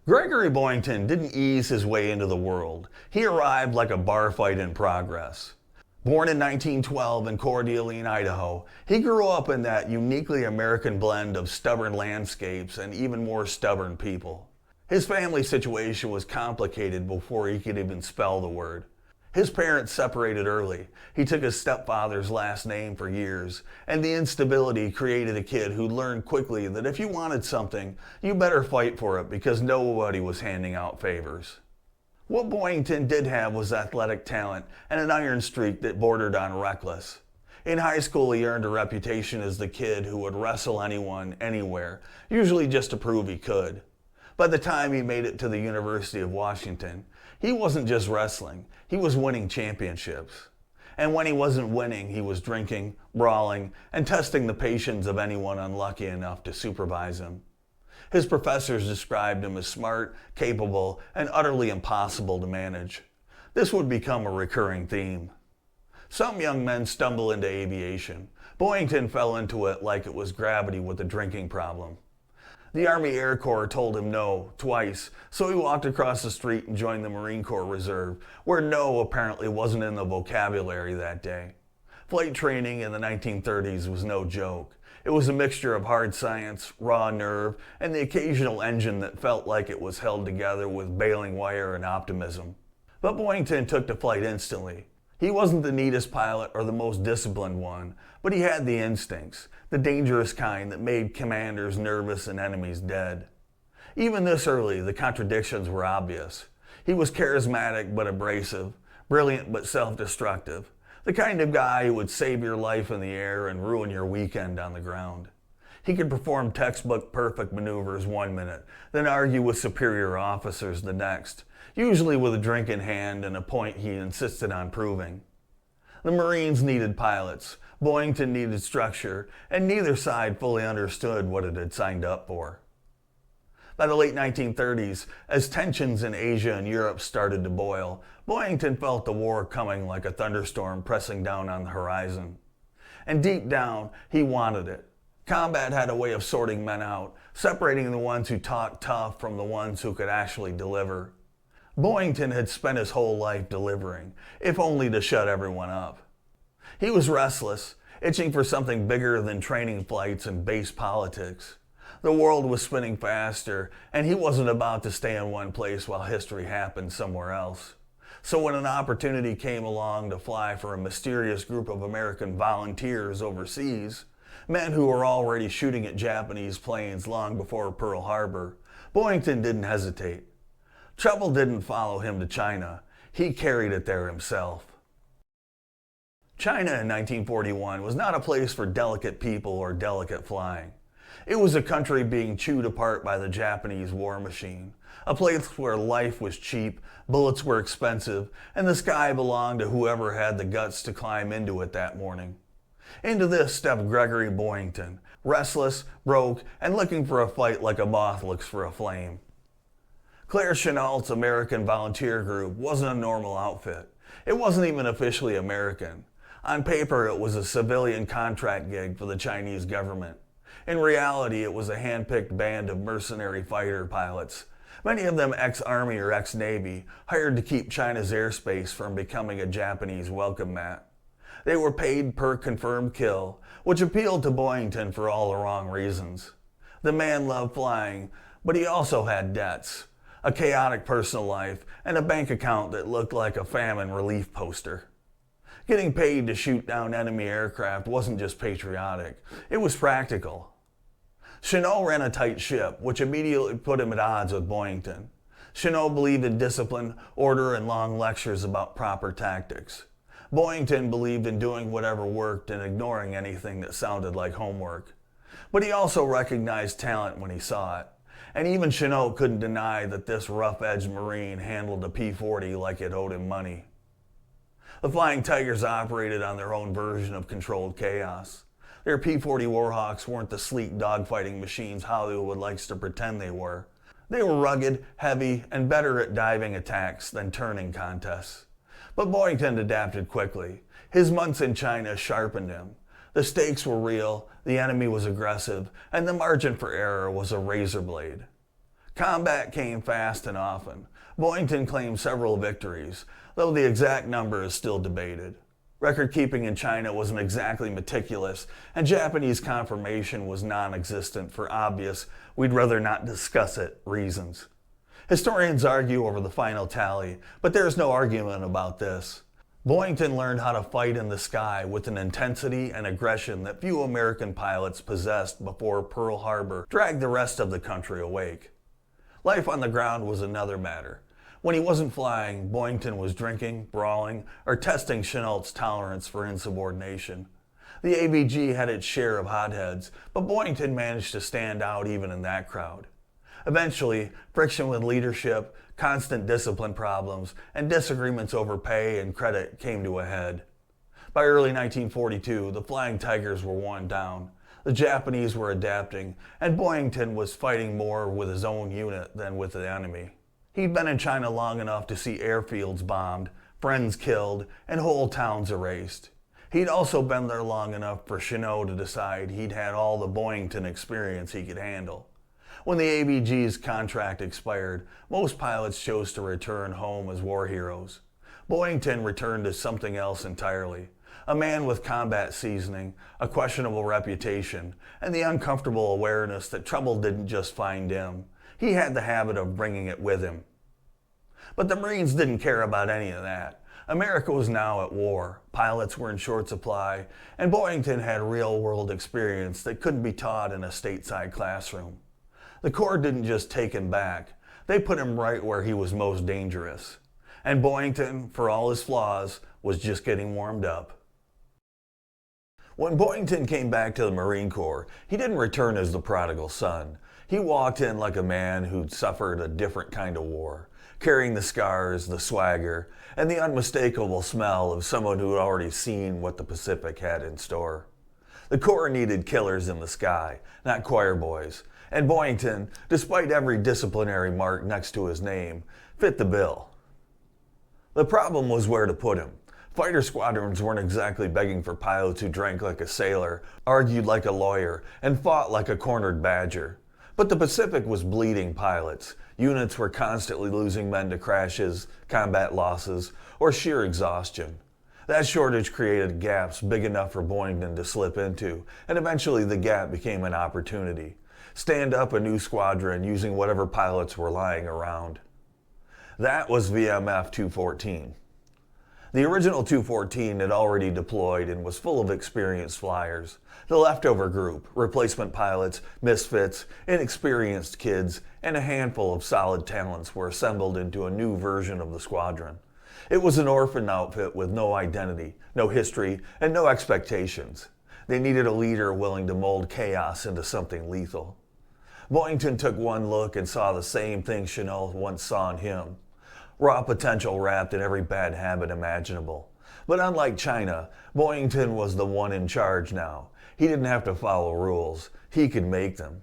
Gregory Boyington didn't ease his way into the world. He arrived like a bar fight in progress. Born in 1912 in Coeur d'Alene, Idaho, he grew up in that uniquely American blend of stubborn landscapes and even more stubborn people. His family situation was complicated before he could even spell the word. His parents separated early. He took his stepfather's last name for years, and the instability created a kid who learned quickly that if you wanted something, you better fight for it because nobody was handing out favors. What Boyington did have was athletic talent and an iron streak that bordered on reckless. In high school, he earned a reputation as the kid who would wrestle anyone, anywhere, usually just to prove he could. By the time he made it to the University of Washington, he wasn't just wrestling, he was winning championships. And when he wasn't winning, he was drinking, brawling, and testing the patience of anyone unlucky enough to supervise him. His professors described him as smart, capable, and utterly impossible to manage. This would become a recurring theme. Some young men stumble into aviation. Boyington fell into it like it was gravity with a drinking problem. The Army Air Corps told him no twice, so he walked across the street and joined the Marine Corps Reserve, where no apparently wasn't in the vocabulary that day. Flight training in the 1930s was no joke. It was a mixture of hard science, raw nerve, and the occasional engine that felt like it was held together with baling wire and optimism. But Boyington took to flight instantly. He wasn't the neatest pilot or the most disciplined one, but he had the instincts, the dangerous kind that made commanders nervous and enemies dead. Even this early, the contradictions were obvious. He was charismatic but abrasive, brilliant but self-destructive, the kind of guy who would save your life in the air and ruin your weekend on the ground. He could perform textbook perfect maneuvers one minute, then argue with superior officers the next, usually with a drink in hand and a point he insisted on proving. The Marines needed pilots, Boyington needed structure, and neither side fully understood what it had signed up for. By the late 1930s, as tensions in Asia and Europe started to boil, Boyington felt the war coming like a thunderstorm pressing down on the horizon. And deep down, he wanted it. Combat had a way of sorting men out, separating the ones who talked tough from the ones who could actually deliver. Boyington had spent his whole life delivering, if only to shut everyone up. He was restless, itching for something bigger than training flights and base politics. The world was spinning faster, and he wasn't about to stay in one place while history happened somewhere else. So when an opportunity came along to fly for a mysterious group of American volunteers overseas, men who were already shooting at Japanese planes long before Pearl Harbor, Boyington didn't hesitate. Trouble didn't follow him to China. He carried it there himself. China in 1941 was not a place for delicate people or delicate flying. It was a country being chewed apart by the Japanese war machine, a place where life was cheap, bullets were expensive, and the sky belonged to whoever had the guts to climb into it that morning. Into this stepped Gregory Boyington, restless, broke, and looking for a fight like a moth looks for a flame. Claire Chennault's American Volunteer Group wasn't a normal outfit. It wasn't even officially American. On paper, it was a civilian contract gig for the Chinese government. In reality, it was a hand-picked band of mercenary fighter pilots, many of them ex-Army or ex-Navy, hired to keep China's airspace from becoming a Japanese welcome mat. They were paid per confirmed kill, which appealed to Boyington for all the wrong reasons. The man loved flying, but he also had debts, a chaotic personal life, and a bank account that looked like a famine relief poster. Getting paid to shoot down enemy aircraft wasn't just patriotic, it was practical. Chennault ran a tight ship, which immediately put him at odds with Boyington. Chennault believed in discipline, order, and long lectures about proper tactics. Boyington believed in doing whatever worked and ignoring anything that sounded like homework. But he also recognized talent when he saw it. And even Chennault couldn't deny that this rough-edged Marine handled a P-40 like it owed him money. The Flying Tigers operated on their own version of controlled chaos. Their P-40 Warhawks weren't the sleek dogfighting machines Hollywood likes to pretend they were. They were rugged, heavy, and better at diving attacks than turning contests. But Boyington adapted quickly. His months in China sharpened him. The stakes were real, the enemy was aggressive, and the margin for error was a razor blade. Combat came fast and often. Boyington claimed several victories, though the exact number is still debated. Record keeping in China wasn't exactly meticulous, and Japanese confirmation was non-existent for obvious, we'd rather not discuss it, reasons. Historians argue over the final tally, but there's no argument about this. Boyington learned how to fight in the sky with an intensity and aggression that few American pilots possessed before Pearl Harbor dragged the rest of the country awake. Life on the ground was another matter. When he wasn't flying, Boyington was drinking, brawling, or testing Chennault's tolerance for insubordination. The ABG had its share of hotheads, but Boyington managed to stand out even in that crowd. Eventually, friction with leadership, constant discipline problems, and disagreements over pay and credit came to a head. By early 1942, the Flying Tigers were worn down. The Japanese were adapting, and Boyington was fighting more with his own unit than with the enemy. He'd been in China long enough to see airfields bombed, friends killed, and whole towns erased. He'd also been there long enough for Chennault to decide he'd had all the Boyington experience he could handle. When the ABG's contract expired, most pilots chose to return home as war heroes. Boyington returned to something else entirely. A man with combat seasoning, a questionable reputation, and the uncomfortable awareness that trouble didn't just find him. He had the habit of bringing it with him. But the Marines didn't care about any of that. America was now at war, pilots were in short supply, and Boyington had real-world experience that couldn't be taught in a stateside classroom. The Corps didn't just take him back, they put him right where he was most dangerous. And Boyington, for all his flaws, was just getting warmed up. When Boyington came back to the Marine Corps, he didn't return as the prodigal son. He walked in like a man who'd suffered a different kind of war, carrying the scars, the swagger, and the unmistakable smell of someone who'd already seen what the Pacific had in store. The Corps needed killers in the sky, not choir boys, and Boyington, despite every disciplinary mark next to his name, fit the bill. The problem was where to put him. Fighter squadrons weren't exactly begging for pilots who drank like a sailor, argued like a lawyer, and fought like a cornered badger. But the Pacific was bleeding pilots. Units were constantly losing men to crashes, combat losses, or sheer exhaustion. That shortage created gaps big enough for Boyington to slip into, and eventually the gap became an opportunity. Stand up a new squadron using whatever pilots were lying around. That was VMF 214. The original 214 had already deployed and was full of experienced flyers. The leftover group, replacement pilots, misfits, inexperienced kids, and a handful of solid talents were assembled into a new version of the squadron. It was an orphan outfit with no identity, no history, and no expectations. They needed a leader willing to mold chaos into something lethal. Boyington took one look and saw the same thing Chennault once saw in him. Raw potential wrapped in every bad habit imaginable. But unlike China, Boyington was the one in charge now. He didn't have to follow rules. He could make them.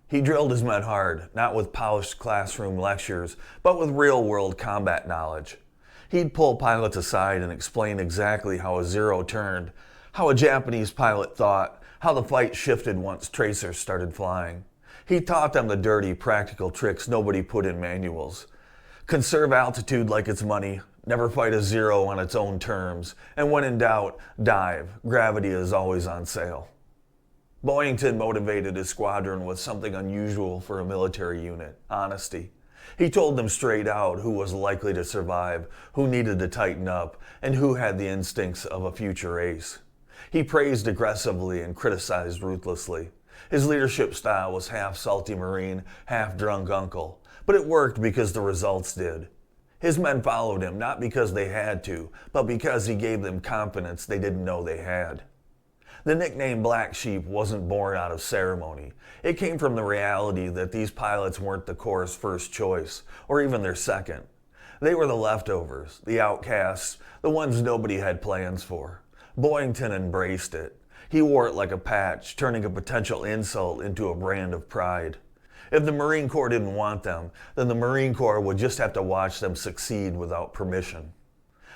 He drilled his men hard, not with polished classroom lectures, but with real-world combat knowledge. He'd pull pilots aside and explain exactly how a zero turned, how a Japanese pilot thought, how the fight shifted once tracers started flying. He taught them the dirty, practical tricks nobody put in manuals. Conserve altitude like it's money, never fight a zero on its own terms, and when in doubt, dive. Gravity is always on sale. Boyington motivated his squadron with something unusual for a military unit: honesty. He told them straight out who was likely to survive, who needed to tighten up, and who had the instincts of a future ace. He praised aggressively and criticized ruthlessly. His leadership style was half salty Marine, half drunk uncle. But it worked because the results did. His men followed him not because they had to, but because he gave them confidence they didn't know they had. The nickname Black Sheep wasn't born out of ceremony. It came from the reality that these pilots weren't the Corps' first choice, or even their second. They were the leftovers, the outcasts, the ones nobody had plans for. Boyington embraced it. He wore it like a patch, turning a potential insult into a brand of pride. If the Marine Corps didn't want them, then the Marine Corps would just have to watch them succeed without permission.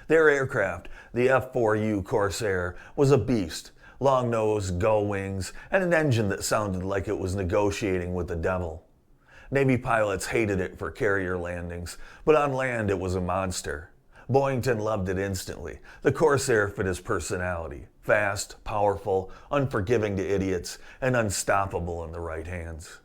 Their aircraft, the F-4U Corsair, was a beast. Long nose, gull wings, and an engine that sounded like it was negotiating with the devil. Navy pilots hated it for carrier landings, but on land it was a monster. Boyington loved it instantly. The Corsair fit his personality. Fast, powerful, unforgiving to idiots, and unstoppable in the right hands.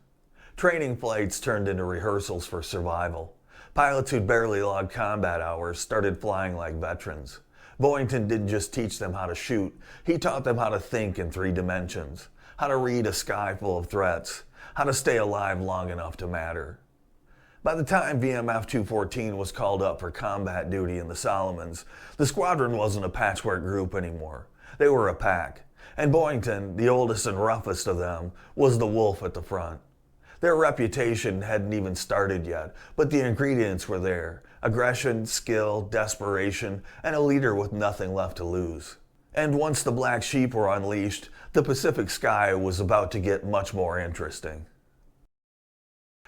Training flights turned into rehearsals for survival. Pilots who'd barely logged combat hours started flying like veterans. Boyington didn't just teach them how to shoot, he taught them how to think in 3 dimensions, how to read a sky full of threats, how to stay alive long enough to matter. By the time VMF 214 was called up for combat duty in the Solomons, the squadron wasn't a patchwork group anymore. They were a pack, and Boyington, the oldest and roughest of them, was the wolf at the front. Their reputation hadn't even started yet, but the ingredients were there: aggression, skill, desperation, and a leader with nothing left to lose. And once the black sheep were unleashed, the Pacific sky was about to get much more interesting.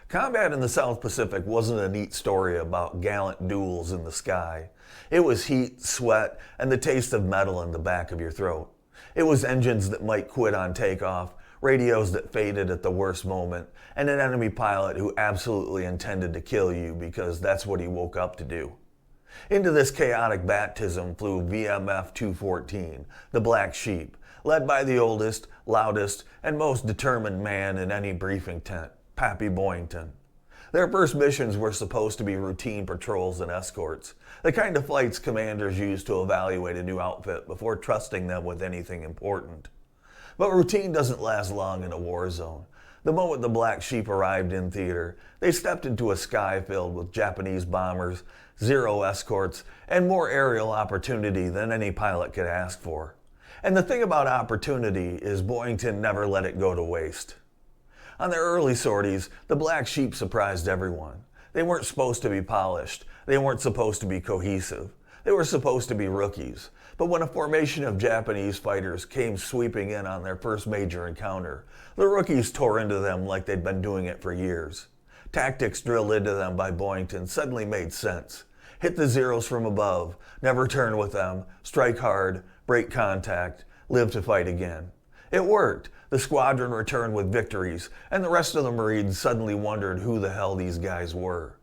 Combat in the South Pacific wasn't a neat story about gallant duels in the sky. It was heat, sweat, and the taste of metal in the back of your throat. It was engines that might quit on takeoff, radios that faded at the worst moment, and an enemy pilot who absolutely intended to kill you because that's what he woke up to do. Into this chaotic baptism flew VMF 214, the Black Sheep, led by the oldest, loudest, and most determined man in any briefing tent, Pappy Boyington. Their first missions were supposed to be routine patrols and escorts, the kind of flights commanders use to evaluate a new outfit before trusting them with anything important. But routine doesn't last long in a war zone. The moment the Black Sheep arrived in theater, they stepped into a sky filled with Japanese bombers, 0 escorts, and more aerial opportunity than any pilot could ask for. And the thing about opportunity is Boyington never let it go to waste. On their early sorties, the Black Sheep surprised everyone. They weren't supposed to be polished. They weren't supposed to be cohesive. They were supposed to be rookies. But when a formation of Japanese fighters came sweeping in on their first major encounter, the rookies tore into them like they'd been doing it for years. Tactics drilled into them by Boyington suddenly made sense. Hit the zeros from above, never turn with them, strike hard, break contact, live to fight again. It worked. The squadron returned with victories, and the rest of the Marines suddenly wondered who the hell these guys were.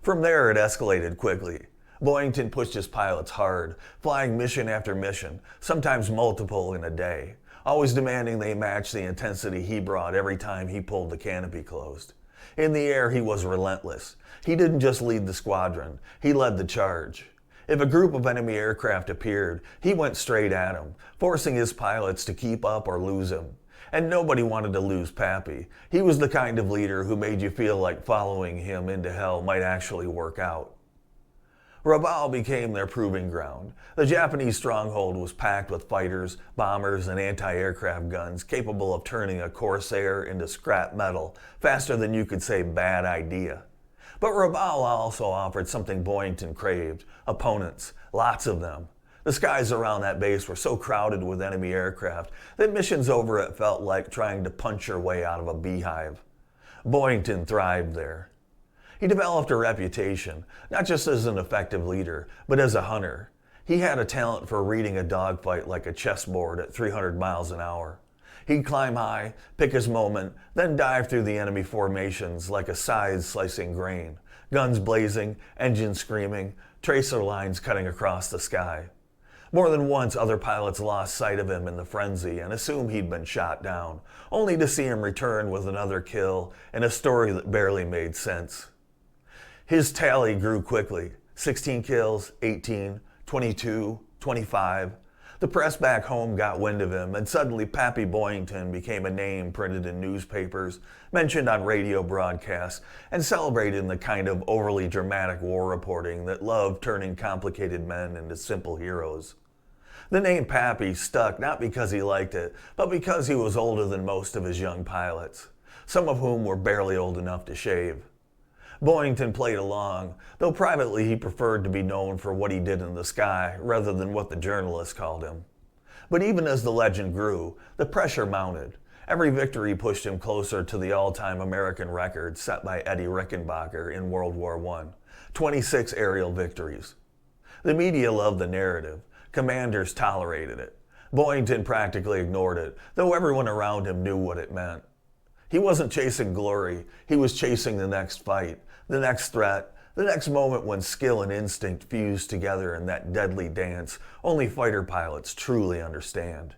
From there, it escalated quickly. Boyington pushed his pilots hard, flying mission after mission, sometimes multiple in a day, always demanding they match the intensity he brought every time he pulled the canopy closed. In the air, he was relentless. He didn't just lead the squadron, he led the charge. If a group of enemy aircraft appeared, he went straight at them, forcing his pilots to keep up or lose him. And nobody wanted to lose Pappy. He was the kind of leader who made you feel like following him into hell might actually work out. Rabaul became their proving ground. The Japanese stronghold was packed with fighters, bombers, and anti-aircraft guns capable of turning a Corsair into scrap metal faster than you could say bad idea. But Rabaul also offered something Boyington craved: opponents, lots of them. The skies around that base were so crowded with enemy aircraft that missions over it felt like trying to punch your way out of a beehive. Boyington thrived there. He developed a reputation, not just as an effective leader, but as a hunter. He had a talent for reading a dogfight like a chessboard at 300 miles an hour. He'd climb high, pick his moment, then dive through the enemy formations like a scythe slicing grain, guns blazing, engines screaming, tracer lines cutting across the sky. More than once, other pilots lost sight of him in the frenzy and assumed he'd been shot down, only to see him return with another kill and a story that barely made sense. His tally grew quickly: 16 kills, 18, 22, 25. The press back home got wind of him, and suddenly Pappy Boyington became a name printed in newspapers, mentioned on radio broadcasts, and celebrated in the kind of overly dramatic war reporting that loved turning complicated men into simple heroes. The name Pappy stuck not because he liked it, but because he was older than most of his young pilots, some of whom were barely old enough to shave. Boyington played along, though privately he preferred to be known for what he did in the sky rather than what the journalists called him. But even as the legend grew, the pressure mounted. Every victory pushed him closer to the all-time American record set by Eddie Rickenbacker in World War I, 26 aerial victories. The media loved the narrative. Commanders tolerated it. Boyington practically ignored it, though everyone around him knew what it meant. He wasn't chasing glory, he was chasing the next fight, the next threat, the next moment when skill and instinct fused together in that deadly dance only fighter pilots truly understand.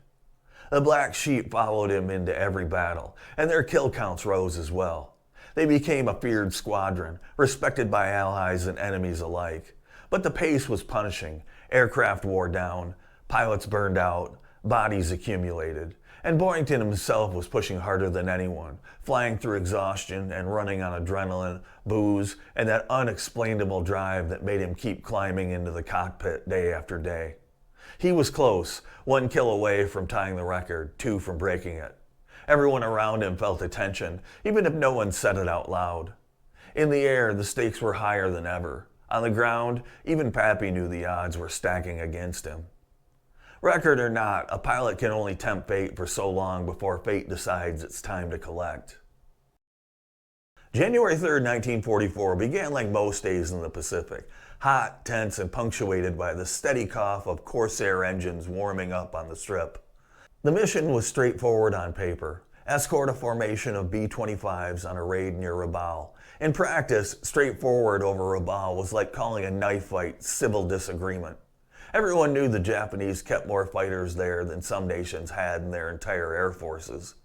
The Black Sheep followed him into every battle, and their kill counts rose as well. They became a feared squadron, respected by allies and enemies alike. But the pace was punishing. Aircraft wore down, pilots burned out, bodies accumulated. And Boyington himself was pushing harder than anyone, flying through exhaustion and running on adrenaline, booze, and that unexplainable drive that made him keep climbing into the cockpit day after day. He was close, 1 kill away from tying the record, 2 from breaking it. Everyone around him felt the tension, even if no one said it out loud. In the air, the stakes were higher than ever. On the ground, even Pappy knew the odds were stacking against him. Record or not, a pilot can only tempt fate for so long before fate decides it's time to collect. January 3rd, 1944 began like most days in the Pacific, hot, tense, and punctuated by the steady cough of Corsair engines warming up on the strip. The mission was straightforward on paper. Escort a formation of B-25s on a raid near Rabaul. In practice, straightforward over Rabaul was like calling a knife fight civil disagreement. Everyone knew the Japanese kept more fighters there than some nations had in their entire air forces.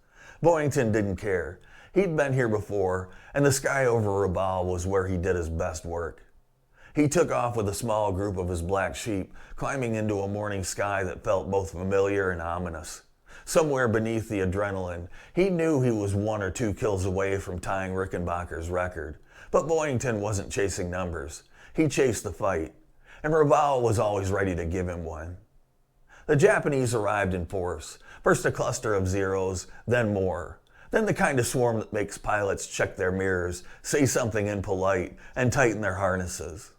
Boyington didn't care. He'd been here before, and the sky over Rabaul was where he did his best work. He took off with a small group of his Black Sheep, climbing into a morning sky that felt both familiar and ominous. Somewhere beneath the adrenaline, he knew he was 1 or 2 kills away from tying Rickenbacker's record. But Boyington wasn't chasing numbers. He chased the fight, and Rabaul was always ready to give him one. The Japanese arrived in force, first a cluster of Zeros, then more. Then the kind of swarm that makes pilots check their mirrors, say something impolite, and tighten their harnesses.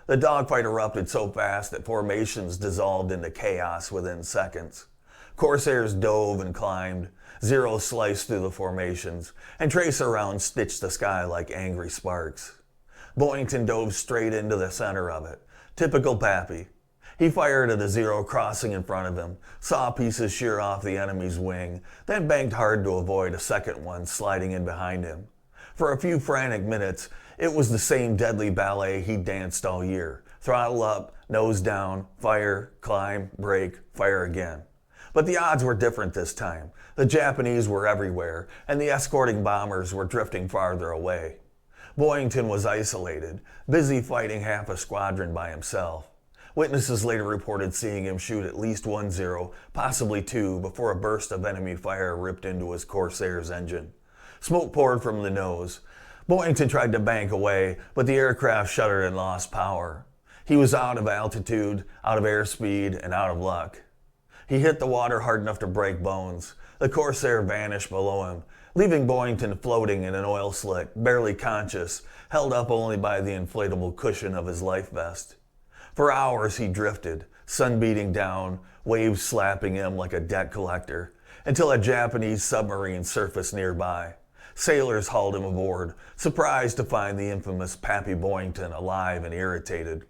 The dogfight erupted so fast that formations dissolved into chaos within seconds. Corsairs dove and climbed, Zeros sliced through the formations, and tracer rounds stitched the sky like angry sparks. Boyington dove straight into the center of it. Typical Pappy. He fired at a Zero crossing in front of him, saw pieces shear off the enemy's wing, then banked hard to avoid a second one sliding in behind him. For a few frantic minutes, it was the same deadly ballet he'd danced all year. Throttle up, nose down, fire, climb, brake, fire again. But the odds were different this time. The Japanese were everywhere, and the escorting bombers were drifting farther away. Boyington was isolated, busy fighting half a squadron by himself. Witnesses later reported seeing him shoot at least 1 Zero, possibly 2, before a burst of enemy fire ripped into his Corsair's engine. Smoke poured from the nose. Boyington tried to bank away, but the aircraft shuddered and lost power. He was out of altitude, out of airspeed, and out of luck. He hit the water hard enough to break bones. The Corsair vanished below him, leaving Boyington floating in an oil slick, barely conscious, held up only by the inflatable cushion of his life vest. For hours he drifted, sun beating down, waves slapping him like a debt collector, until a Japanese submarine surfaced nearby. Sailors hauled him aboard, surprised to find the infamous Pappy Boyington alive and irritated.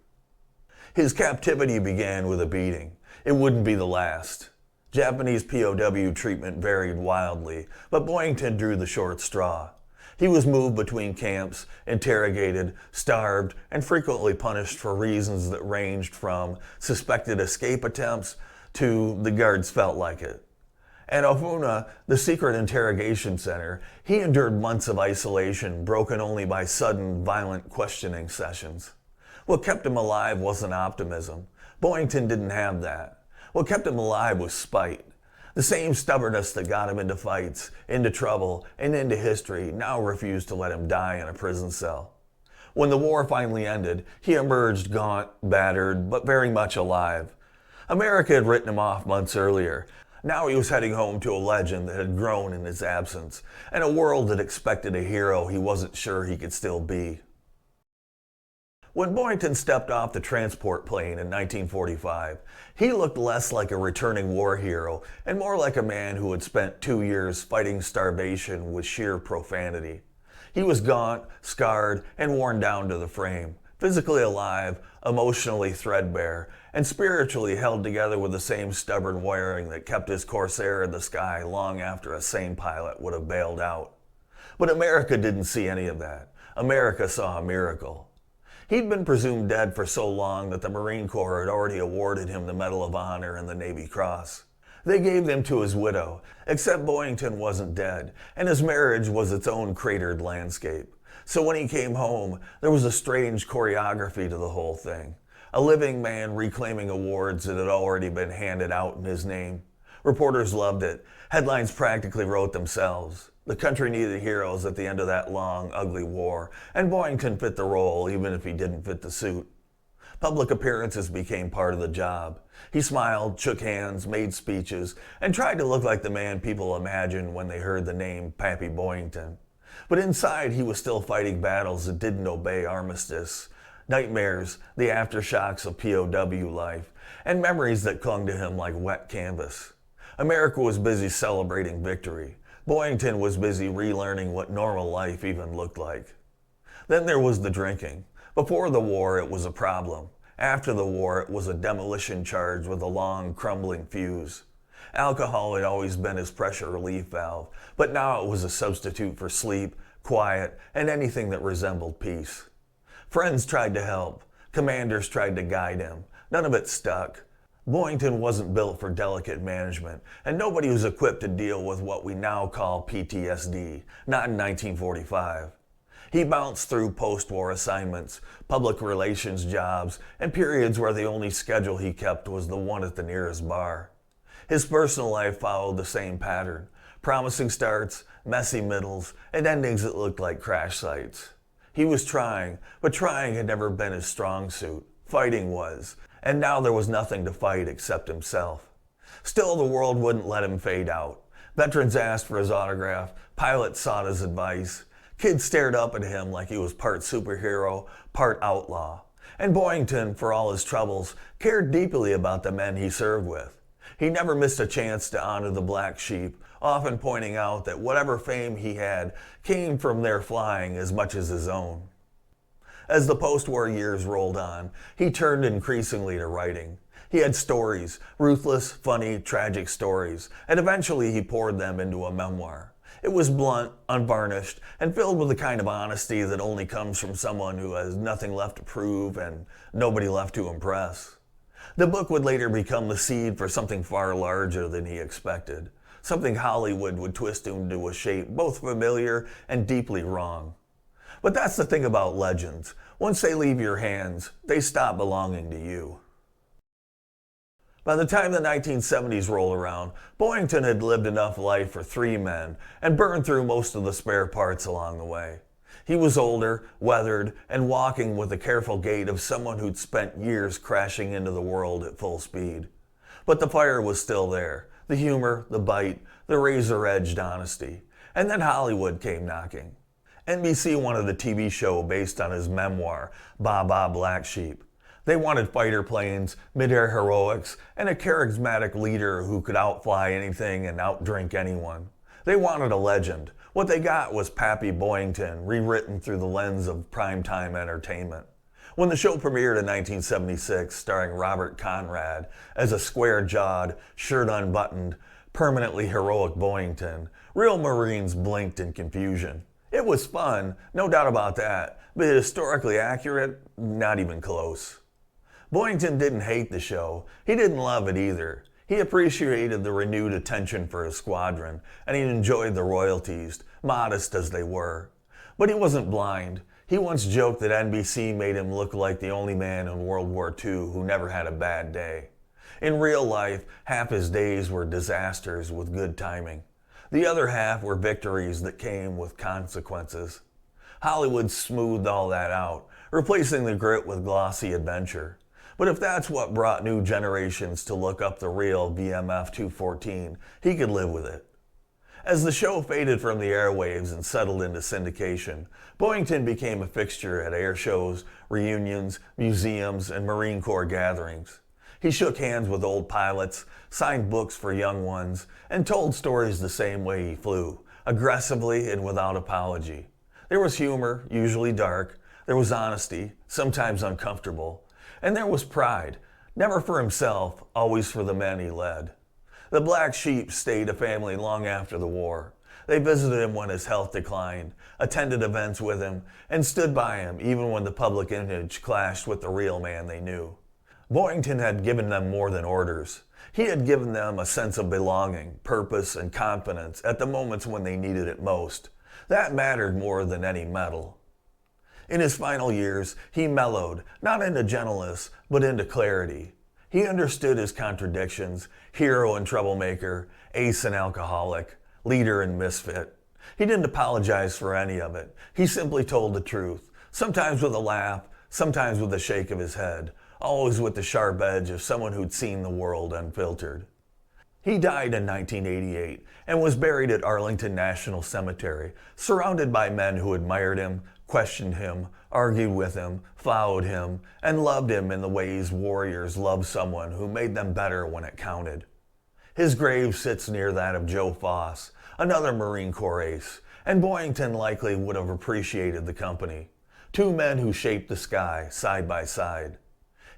His captivity began with a beating. It wouldn't be the last. Japanese POW treatment varied wildly, but Boyington drew the short straw. He was moved between camps, interrogated, starved, and frequently punished for reasons that ranged from suspected escape attempts to the guards felt like it. At Ofuna, the secret interrogation center, he endured months of isolation broken only by sudden, violent questioning sessions. What kept him alive wasn't optimism. Boyington didn't have that. What kept him alive was spite. The same stubbornness that got him into fights, into trouble, and into history now refused to let him die in a prison cell. When the war finally ended, he emerged gaunt, battered, but very much alive. America had written him off months earlier. Now he was heading home to a legend that had grown in his absence, and a world that expected a hero he wasn't sure he could still be. When Boyington stepped off the transport plane in 1945, he looked less like a returning war hero and more like a man who had spent 2 years fighting starvation with sheer profanity. He was gaunt, scarred, and worn down to the frame, physically alive, emotionally threadbare, and spiritually held together with the same stubborn wiring that kept his Corsair in the sky long after a sane pilot would have bailed out. But America didn't see any of that. America saw a miracle. He'd been presumed dead for so long that the Marine Corps had already awarded him the Medal of Honor and the Navy Cross. They gave them to his widow, except Boyington wasn't dead, and his marriage was its own cratered landscape. So when he came home, there was a strange choreography to the whole thing. A living man reclaiming awards that had already been handed out in his name. Reporters loved it. Headlines practically wrote themselves. The country needed heroes at the end of that long, ugly war, and Boyington fit the role even if he didn't fit the suit. Public appearances became part of the job. He smiled, shook hands, made speeches, and tried to look like the man people imagined when they heard the name Pappy Boyington. But inside, he was still fighting battles that didn't obey armistice, nightmares, the aftershocks of POW life, and memories that clung to him like wet canvas. America was busy celebrating victory. Boyington was busy relearning what normal life even looked like. Then there was the drinking. Before the war, it was a problem. After the war, it was a demolition charge with a long, crumbling fuse. Alcohol had always been his pressure relief valve, but now it was a substitute for sleep, quiet, and anything that resembled peace. Friends tried to help. Commanders tried to guide him. None of it stuck. Boyington wasn't built for delicate management, and nobody was equipped to deal with what we now call PTSD, not in 1945. He bounced through post-war assignments, public relations jobs, and periods where the only schedule he kept was the one at the nearest bar. His personal life followed the same pattern: promising starts, messy middles, and endings that looked like crash sites. He was trying, but trying had never been his strong suit. Fighting was, and now there was nothing to fight except himself. Still, the world wouldn't let him fade out. Veterans asked for his autograph, pilots sought his advice. Kids stared up at him like he was part superhero, part outlaw. And Boyington, for all his troubles, cared deeply about the men he served with. He never missed a chance to honor the black sheep, often pointing out that whatever fame he had came from their flying as much as his own. As the post-war years rolled on, he turned increasingly to writing. He had stories, ruthless, funny, tragic stories, and eventually he poured them into a memoir. It was blunt, unvarnished, and filled with the kind of honesty that only comes from someone who has nothing left to prove and nobody left to impress. The book would later become the seed for something far larger than he expected, something Hollywood would twist into a shape both familiar and deeply wrong. But that's the thing about legends. Once they leave your hands, they stop belonging to you. By the time the 1970s rolled around, Boyington had lived enough life for 3 men and burned through most of the spare parts along the way. He was older, weathered, and walking with the careful gait of someone who'd spent years crashing into the world at full speed. But the fire was still there, the humor, the bite, the razor-edged honesty. And then Hollywood came knocking. NBC wanted a TV show based on his memoir, Baa Baa Black Sheep. They wanted fighter planes, mid-air heroics, and a charismatic leader who could outfly anything and outdrink anyone. They wanted a legend. What they got was Pappy Boyington, rewritten through the lens of primetime entertainment. When the show premiered in 1976, starring Robert Conrad as a square-jawed, shirt unbuttoned, permanently heroic Boyington, real Marines blinked in confusion. It was fun, no doubt about that, but historically accurate? Not even close. Boyington didn't hate the show. He didn't love it either. He appreciated the renewed attention for his squadron, and he enjoyed the royalties, modest as they were. But he wasn't blind. He once joked that NBC made him look like the only man in World War II who never had a bad day. In real life, half his days were disasters with good timing. The other half were victories that came with consequences. Hollywood smoothed all that out, replacing the grit with glossy adventure. But if that's what brought new generations to look up the real VMF 214, he could live with it. As the show faded from the airwaves and settled into syndication, Boyington became a fixture at air shows, reunions, museums, and Marine Corps gatherings. He shook hands with old pilots, signed books for young ones, and told stories the same way he flew, aggressively and without apology. There was humor, usually dark. There was honesty, sometimes uncomfortable. And there was pride, never for himself, always for the men he led. The Black Sheep stayed a family long after the war. They visited him when his health declined, attended events with him, and stood by him even when the public image clashed with the real man they knew. Boyington had given them more than orders. He had given them a sense of belonging, purpose, and confidence at the moments when they needed it most. That mattered more than any medal. In his final years, he mellowed, not into gentleness, but into clarity. He understood his contradictions, hero and troublemaker, ace and alcoholic, leader and misfit. He didn't apologize for any of it. He simply told the truth, sometimes with a laugh, sometimes with a shake of his head, always with the sharp edge of someone who'd seen the world unfiltered. He died in 1988 and was buried at Arlington National Cemetery, surrounded by men who admired him, questioned him, argued with him, followed him, and loved him in the ways warriors love someone who made them better when it counted. His grave sits near that of Joe Foss, another Marine Corps ace, and Boyington likely would have appreciated the company. Two men who shaped the sky side by side.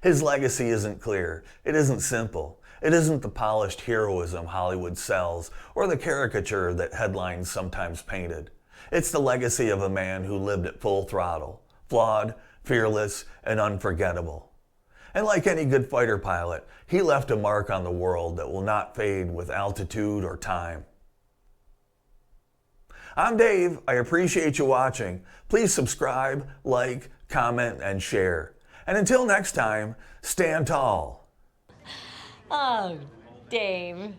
His legacy isn't clear, it isn't simple. It isn't the polished heroism Hollywood sells or the caricature that headlines sometimes painted. It's the legacy of a man who lived at full throttle, flawed, fearless, and unforgettable. And like any good fighter pilot, he left a mark on the world that will not fade with altitude or time. I'm Dave. I appreciate you watching. Please subscribe, like, comment, and share. And until next time, stand tall. Oh, Dave.